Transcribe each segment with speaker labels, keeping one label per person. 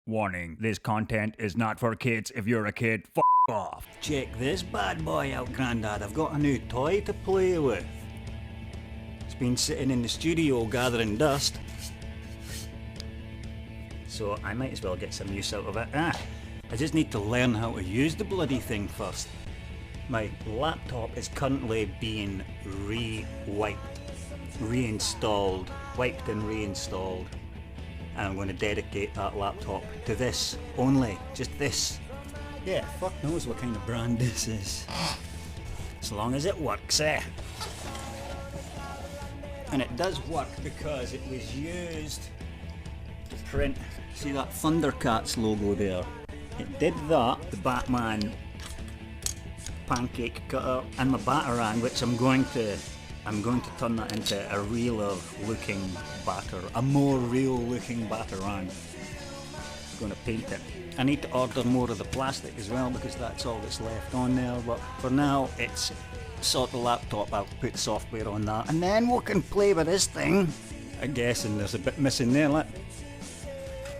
Speaker 1: Warning, this content is not for kids. If you're a kid, f off.
Speaker 2: Check this bad boy out, Grandad. I've got a new toy to play with. It's been sitting in the studio gathering dust, so I might as well get some use out of it. I just need to learn how to use the bloody thing first. My laptop is currently being reinstalled, wiped and reinstalled. And I'm going to dedicate that laptop to this only, just this. Yeah, fuck knows what kind of brand this is. As long as it works, eh? And it does work because it was used to print, see that Thundercats logo there? It did that, the Batman pancake cutter, and my Batarang, which I'm going to turn that into a realer looking a more real looking Batarang. I'm going to paint it. I need to order more of the plastic as well because that's all that's left on there, but for now it's sort the laptop out, put software on that, and then we can play with this thing. I'm guessing there's a bit missing there, look.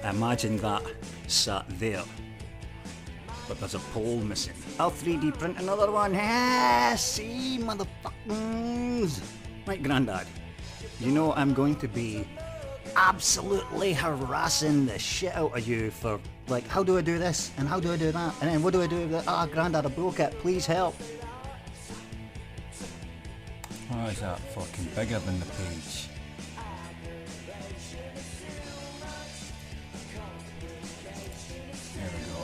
Speaker 2: I imagine that sat there, but there's a pole missing. I'll 3D print another one. See, motherfuckers. Right, Grandad, you know I'm going to be absolutely harassing the shit out of you for, like, how do I do this? And how do I do that? And then what do I do with that? Grandad, I broke it. Please help.
Speaker 3: Why is that fucking bigger than the page? There we go.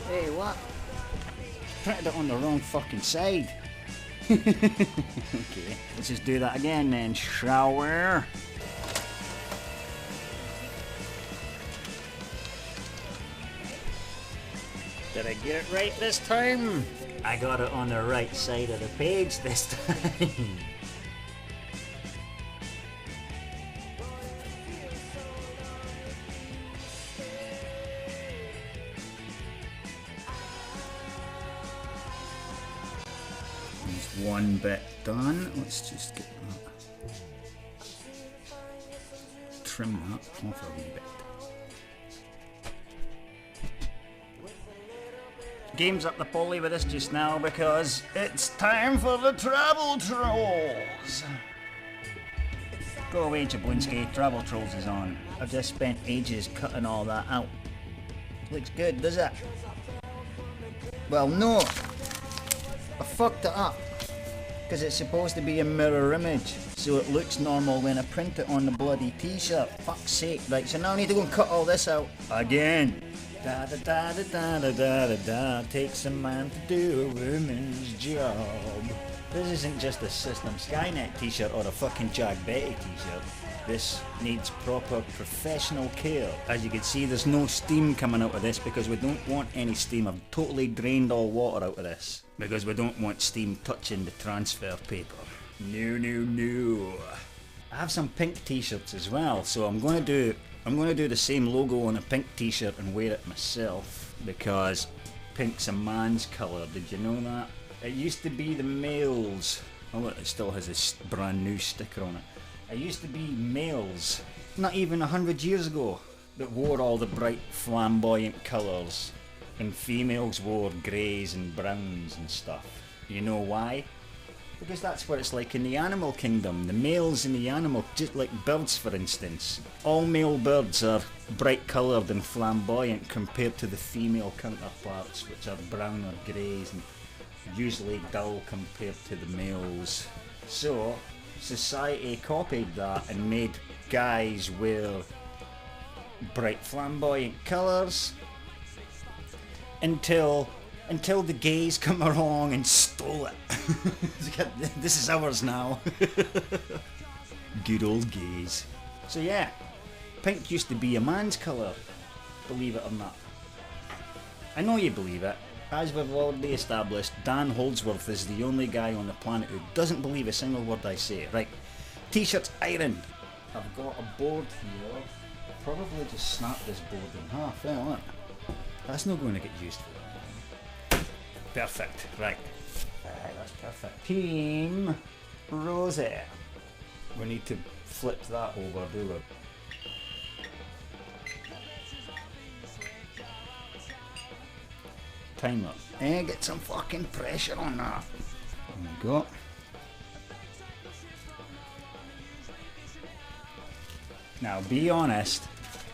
Speaker 2: Hey, what? Printed it on the wrong fucking side. Okay, let's just do that again then, shall we? Did I get it right this time? I got it on the right side of the page this time. One bit done. Let's just get that. Trim that off a wee bit. Game's up the poly with this just now because it's time for the travel trolls. Go away, Jablinski. Travel trolls is on. I've just spent ages cutting all that out. Looks good, does it? Well, no. I fucked it up. Because it's supposed to be a mirror image, so it looks normal when I print it on the bloody t-shirt. Fuck's sake. Right, so now I need to go and cut all this out again. Da da da da da da da da da. Takes a man to do a woman's job. This isn't just a System Skynet t-shirt or a fucking Jack Betty t-shirt. This needs proper professional care. As you can see, there's no steam coming out of this because we don't want any steam. I've totally drained all water out of this because we don't want steam touching the transfer paper. No. I have some pink t-shirts as well, so I'm going to do the same logo on a pink t-shirt and wear it myself because pink's a man's colour. Did you know that? It used to be the males. Oh look, it still has this brand new sticker on it. It used to be males, not even 100 years ago, that wore all the bright flamboyant colours, and females wore greys and browns and stuff. You know why? Because that's what it's like in the animal kingdom. The males in the animal, just like birds for instance, all male birds are bright coloured and flamboyant compared to the female counterparts, which are brown or greys and usually dull compared to the males. So society copied that and made guys wear bright flamboyant colours until the gays come along and stole it. This is ours now. Good old gays. So yeah, pink used to be a man's colour, believe it or not. I know you believe it. As we've already established, Dan Holdsworth is the only guy on the planet who doesn't believe a single word I say. Right, t-shirt's ironed. I've got a board here. I'll probably just snap this board in half. Yeah, look. That's not going to get used for. Perfect, right. That's perfect. Team Rosie. We need to
Speaker 3: flip that over, do we?
Speaker 2: Timer. Get some fucking pressure on that. There we go. Now, be honest,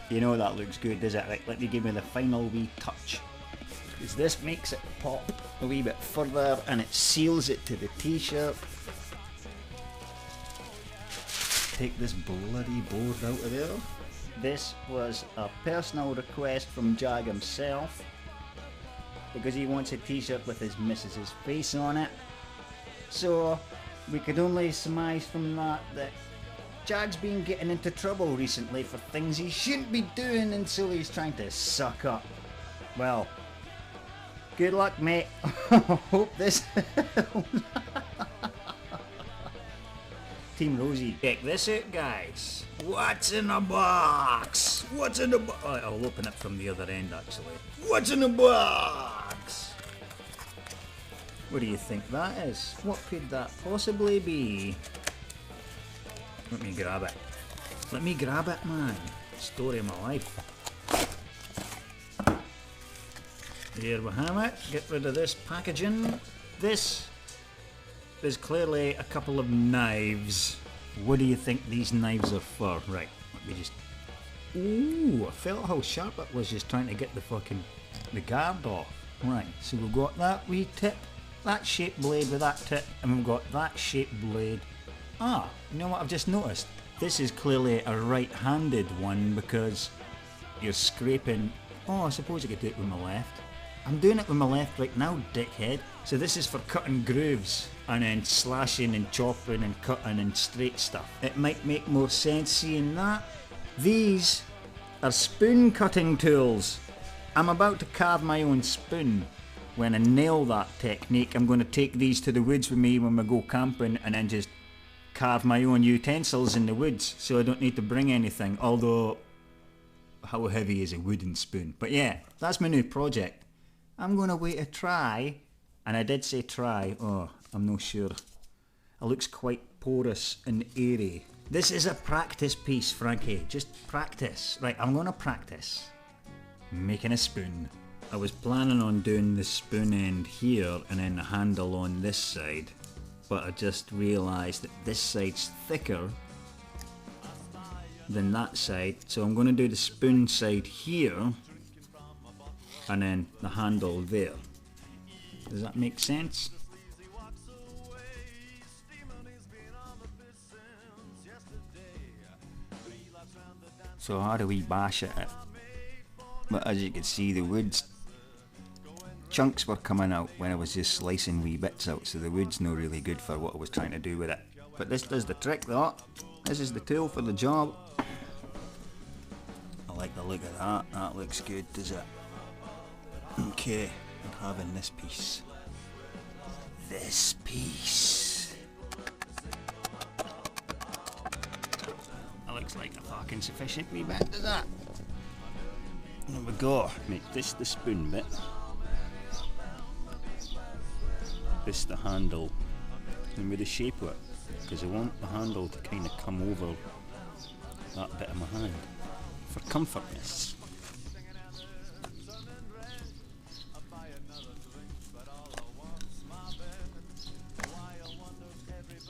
Speaker 2: you know that looks good, does it? Right, let me give me the final wee touch. Because this makes it pop a wee bit further and it seals it to the t-shirt. Take this bloody board out of there. This was a personal request from Jag himself, because he wants a t-shirt with his missus's face on it. So we could only surmise from that Jag's been getting into trouble recently for things he shouldn't be doing, and so he's trying to suck up. Well, good luck, mate. Hope this Team Rosie. Check this out, guys. What's in the box? What's in the box? Oh, I'll open it from the other end, actually. What's in the box? What do you think that is? What could that possibly be? Let me grab it. Let me grab it, man. Story of my life. Here we have it. Get rid of this packaging. This is clearly a couple of knives. What do you think these knives are for? Right, let me just... Ooh, I felt how sharp it was just trying to get the guard off. Right, so we've got that wee tip, that shaped blade with that tip, and we've got that shaped blade. Ah, you know what I've just noticed? This is clearly a right-handed one because you're scraping... Oh, I suppose I could do it with my left. I'm doing it with my left right now, dickhead. So this is for cutting grooves and then slashing and chopping and cutting and straight stuff. It might make more sense seeing that. These are spoon cutting tools. I'm about to carve my own spoon. When I nail that technique, I'm going to take these to the woods with me when we go camping and then just carve my own utensils in the woods, so I don't need to bring anything, although how heavy is a wooden spoon? But yeah, that's my new project. I'm going to wait a try, and I did say try, oh, I'm not sure. It looks quite porous and airy. This is a practice piece, Frankie, just practice. Right, I'm going to practice making a spoon. I was planning on doing the spoon end here and then the handle on this side, but I just realised that this side's thicker than that side, so I'm going to do the spoon side here and then the handle there. Does that make sense? So how do we bash at it? But as you can see, the wood's chunks were coming out when I was just slicing wee bits out, so the wood's not really good for what I was trying to do with it. But this does the trick though. This is the tool for the job. I like the look of that. That looks good, does it? Okay, I'm having this piece. This piece. That looks like a fucking sufficient wee bit, does that? There we go. Make this the spoon bit. This the handle. And with the shape of it, because I want the handle to kind of come over that bit of my hand for comfortness.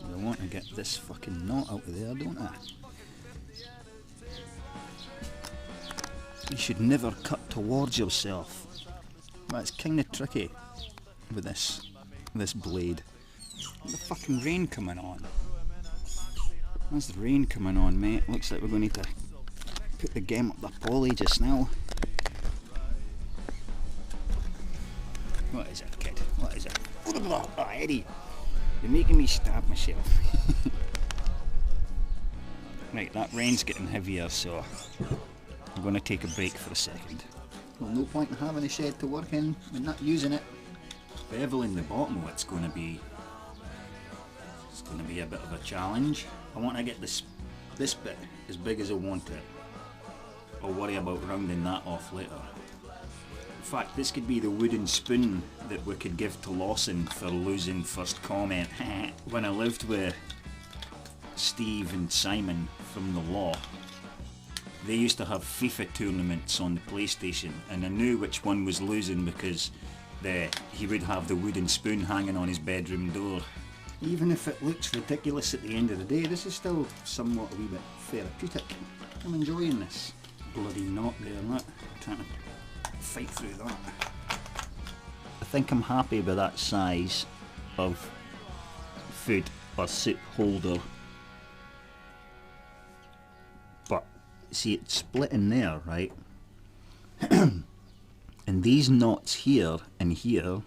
Speaker 2: I want to get this fucking knot out of there, don't I? You should never cut towards yourself. But it's kind of tricky with this blade. The fucking rain coming on. There's the rain coming on, mate. Looks like we're going to need to put the game up the poly just now. What is it, kid? What is it? Oh, Eddie! You're making me stab myself. Right, that rain's getting heavier, so I'm going to take a break for a second. Well, no point in having a shed to work in and not using it. Beveling the bottom of it's going to be a bit of a challenge. I want to get this bit as big as I want it. I'll worry about rounding that off later. In fact, this could be the wooden spoon that we could give to Lawson for losing first comment. When I lived with Steve and Simon from the law. They used to have FIFA tournaments on the PlayStation, and I knew which one was losing because he would have the wooden spoon hanging on his bedroom door. Even if it looks ridiculous at the end of the day, this is still somewhat a wee bit therapeutic. I'm enjoying this. Bloody knot there, look. Trying to fight through that. I think I'm happy with that size of food or soup holder. But see, it's split in there, right? And these knots here and here,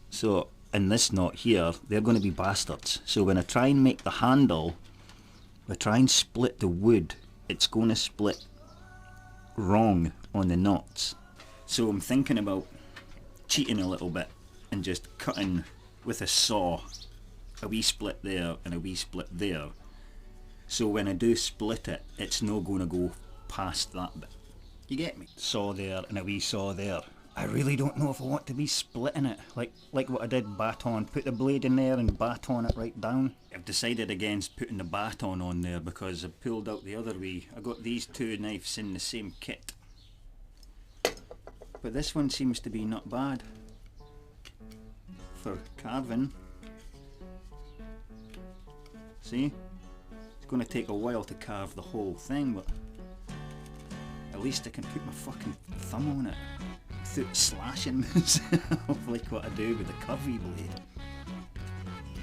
Speaker 2: so in this knot here, they're going to be bastards. So when I try and make the handle, I try and split the wood, it's going to split wrong on the knots. So I'm thinking about cheating a little bit and just cutting with a saw a wee split there and a wee split there. So when I do split it, it's not going to go past that bit. You get me? Saw there and a wee saw there. I really don't know if I want to be splitting it like what I did baton. Put the blade in there and baton it right down. I've decided against putting the baton on there because I pulled out the other wee. I got these two knives in the same kit. But this one seems to be not bad for carving. See? It's going to take a while to carve the whole thing, but at least I can put my fucking thumb on it without slashing myself like what I do with the curvy blade.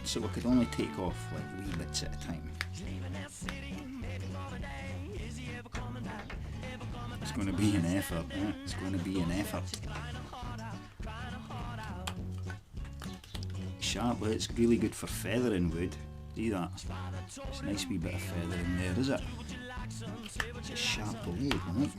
Speaker 2: So I could only take off like wee bits at a time. It's going to be an effort, eh? It's going to be an effort. Sharp, but it's really good for feathering wood. See that? It's a nice wee bit of feather in there, is it? It's a sharp blade, right?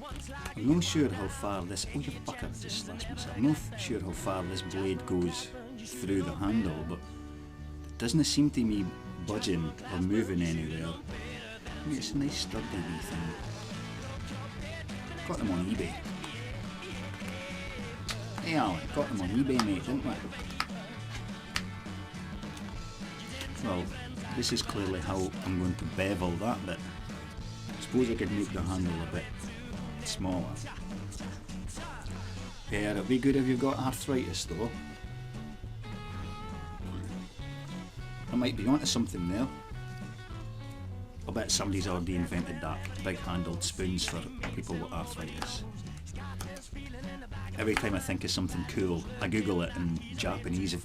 Speaker 2: I'm not sure how far this... Oh, you fucker, I just slashed myself. I'm not sure how far this blade goes through the handle, but it doesn't seem to me budging or moving anywhere. I mean, it's a nice sturdy wee thing. Got them on eBay. Hey Alan, got them on eBay, mate, didn't we? Well, this is clearly how I'm going to bevel that bit. I suppose I could make the handle a bit smaller. Yeah, it'll be good if you've got arthritis though. I might be onto something there. I bet somebody's already invented that. Big handled spoons for people with arthritis. Every time I think of something cool, I Google it, and Japanese are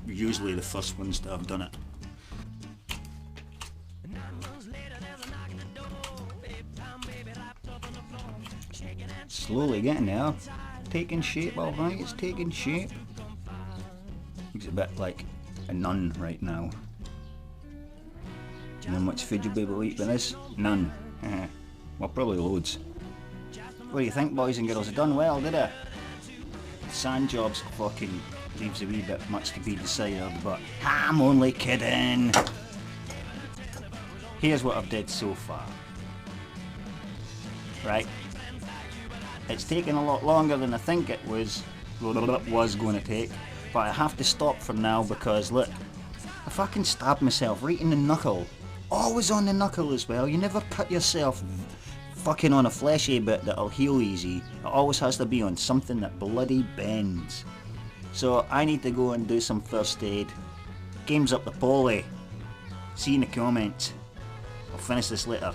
Speaker 2: usually the first ones to have done it. Slowly getting there. Taking shape, alright, it's taking shape. Looks a bit like a nun right now. Do you know how much food you'll be able to eat with this? None. Well, probably loads. What do you think, boys and girls? I done well, did I? Sand jobs fucking leaves a wee bit much to be desired, but I'm only kidding. Here's what I've did so far. Right. It's taken a lot longer than I think it was going to take, but I have to stop for now because look, I fucking stabbed myself right in the knuckle. Always on the knuckle as well. You never cut yourself fucking on a fleshy bit that'll heal easy. It always has to be on something that bloody bends. So I need to go and do some first aid. Game's up the poly. See you in the comments. I'll finish this later.